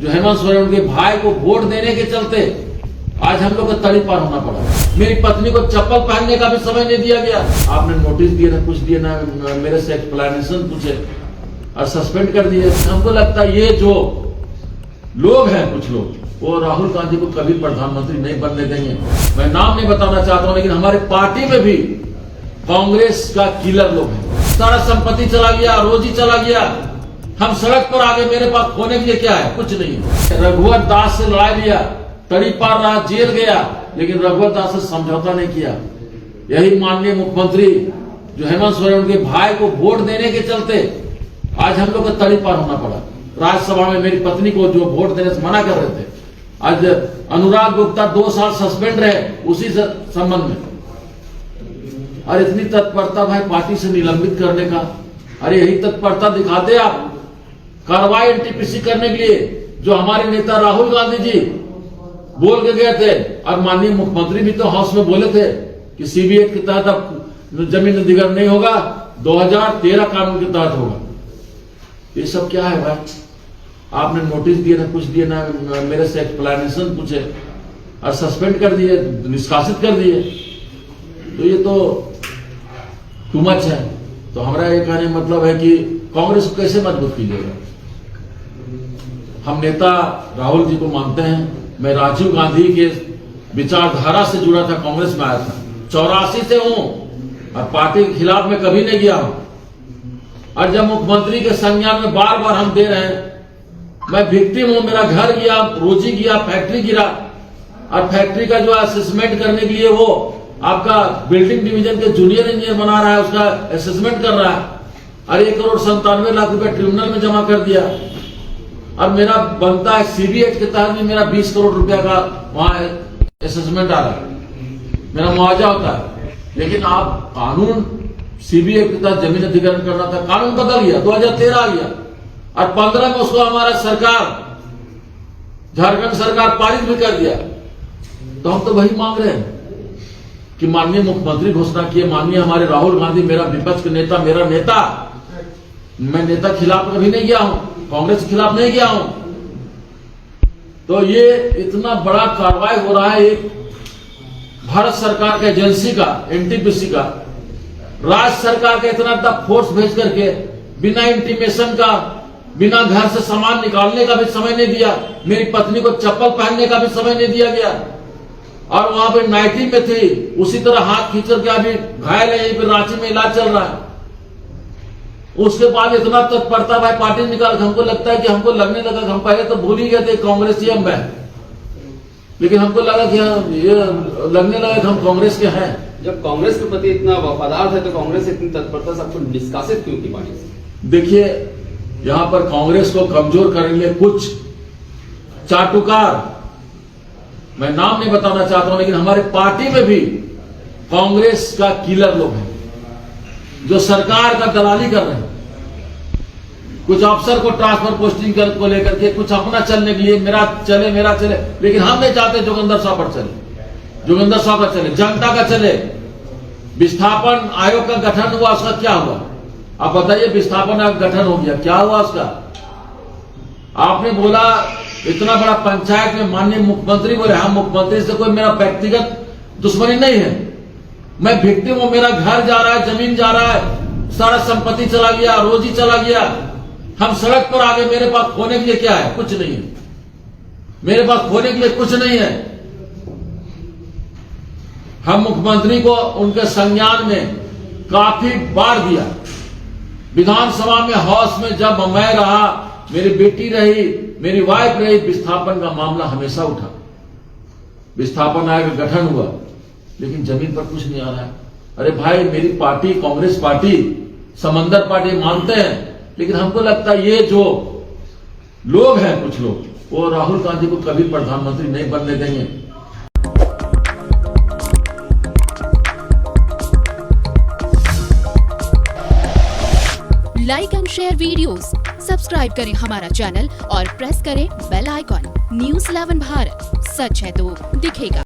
जो हेमंत सोरेन के भाई को वोट देने के चलते आज हम लोग को तड़ी पार होना पड़ा। मेरी पत्नी को चप्पल पहनने का भी समय नहीं दिया गया। आपने नोटिस दिए ना, कुछ दिए ना, मेरे से एक्सप्लेनेशन पूछे और सस्पेंड कर दिए। हमको लगता है ये जो लोग हैं, कुछ लोग, वो राहुल गांधी को कभी प्रधानमंत्री नहीं बनने देंगे। मैं नाम नहीं बताना चाहता हूं, लेकिन हमारे पार्टी में भी कांग्रेस का किलर लोग हैं। सारा संपत्ति चला गया, रोजी चला गया, हम सड़क पर आ गए। मेरे पास खोने के लिए क्या है? कुछ नहीं है। रघुवर दास से लड़ाई लिया, तड़ी पार रहा, जेल गया, लेकिन रघुवर दास से समझौता नहीं किया। यही माननीय मुख्यमंत्री जो हेमंत सोरेन के भाई को वोट देने के चलते आज हम लोग को तड़ी पार होना पड़ा। राज्यसभा में मेरी पत्नी को जो वोट देने से मना कर रहे थे, आज अनुराग गुप्ता 2 साल सस्पेंड रहे उसी संबंध में। और इतनी तत्परता भाई पार्टी से निलंबित करने का, अरे यही तत्परता दिखाते आप कार्रवाई एनटीपीसी करने के लिए, जो हमारे नेता राहुल गांधी जी बोल के गए थे। और माननीय मुख्यमंत्री भी तो हाउस में बोले थे कि सीबीआई के तहत अब जमीन अधिग्रहण नहीं होगा, 2013 कानून के तहत होगा। ये सब क्या है भाई? आपने नोटिस दिए ना, कुछ दिए ना, मेरे से एक्सप्लेनेशन पूछे और सस्पेंड कर दिए, निष्कासित कर दिए। तो ये तो टू मच है। तो हमारा ये कहने मतलब है कि कांग्रेस को कैसे मजबूत कीजिएगा? हम नेता राहुल जी को मानते हैं। मैं राजीव गांधी के विचारधारा से जुड़ा था, कांग्रेस में आया था, 84 से हूं और पार्टी के खिलाफ में कभी नहीं गया हूं। और जब मुख्यमंत्री के संज्ञान में बार बार हम दे रहे हैं, मैं विक्टिम हूं। मेरा घर गया, रोजी गया, फैक्ट्री गिरा, और फैक्ट्री का जो असेसमेंट करने के लिए वो आपका बिल्डिंग डिवीजन के जूनियर इंजीनियर बना रहा है, उसका असेसमेंट कर रहा है, और 1,97,00,000 रुपए ट्रिब्यूनल में जमा कर दिया। और मेरा बनता है सीबीएच के तहत भी मेरा 20 करोड़ रुपया का वहां असेसमेंट आ रहा है, मेरा मुआवजा होता है। लेकिन आप कानून सीबीआई के तहत जमीन अधिग्रहण करना था, कानून बदल गया, 2013 आ गया, और 15 में उसको हमारा सरकार, झारखंड सरकार पारित भी कर दिया। तो हम तो वही मांग रहे हैं कि माननीय मुख्यमंत्री घोषणा किए, माननीय हमारे राहुल गांधी, मेरा विपक्ष के नेता, मेरा नेता, मैं नेता खिलाफ कभी नहीं गया हूं, कांग्रेस के खिलाफ नहीं गया हूं। तो ये इतना बड़ा कार्रवाई हो रहा है एक भारत सरकार के एजेंसी का, एनटीपीसी का, राज्य सरकार का इतना फोर्स भेज करके बिना इंटीमेशन का, बिना घर से सामान निकालने का भी समय नहीं दिया। मेरी पत्नी को चप्पल पहनने का भी समय नहीं दिया गया, और वहां पे नाइटी में थी, उसी तरह हाथ खींच करके अभी घायल है, यहीं पे रांची में इलाज चल रहा है। उसके बाद इतना तत्परता भाई पार्टी निकाल, हमको लगता है कि हमको लगने लगा, हम पहले तो भूल ही गए थे कांग्रेस ही हम है, लेकिन हमको लगा कि ये लगने लगा कि हम कांग्रेस के हैं। जब कांग्रेस के प्रति इतना वफादार है तो कांग्रेस इतनी तत्परता से आपको निष्कासित क्यों की पार्टी से? देखिए, यहां पर कांग्रेस को कमजोर करने के लिए कुछ चाटुकार, मैं नाम नहीं बताना चाहता हूं, लेकिन हमारे पार्टी में भी कांग्रेस का किलर लोग हैं, जो सरकार का दलाली कर रहे हैं। कुछ अफसर को ट्रांसफर पोस्टिंग को लेकर के, कुछ अपना चलने के लिए, मेरा चले, लेकिन हम नहीं चाहते जोगिंदर साहब पर चले, जोगिंदर साहब का चले, जनता का चले। विस्थापन आयोग का गठन हुआ, उसका क्या हुआ? आप बताइए, विस्थापन आयोग गठन हो गया, क्या हुआ उसका? आपने बोला इतना बड़ा पंचायत में, माननीय मुख्यमंत्री बोले, हम मुख्यमंत्री से कोई मेरा व्यक्तिगत दुश्मनी नहीं है, मैं विक्टिम हूं, मेरा घर जा रहा है, जमीन जा रहा है, सारा संपत्ति चला गया, रोजी चला गया, हम सड़क पर आ गए। मेरे पास खोने के लिए क्या है? कुछ नहीं है। मेरे पास खोने के लिए कुछ नहीं है। हम मुख्यमंत्री को उनके संज्ञान में काफी बार दिया, विधानसभा में, हाउस में, जब मैं रहा, मेरी बेटी रही, मेरी वाइफ रही, विस्थापन का मामला हमेशा उठा, विस्थापन आयोग का गठन हुआ, लेकिन जमीन पर कुछ नहीं आ रहा है। अरे भाई, मेरी पार्टी, कांग्रेस पार्टी, समंदर पार्टी मानते हैं, लेकिन हमको लगता है ये जो लोग हैं, कुछ लोग, वो राहुल गांधी को कभी प्रधानमंत्री नहीं बनने देंगे। Like and share videos, subscribe करें हमारा चैनल और प्रेस करें बेल आइकॉन। News 11 भारत, सच है तो दिखेगा।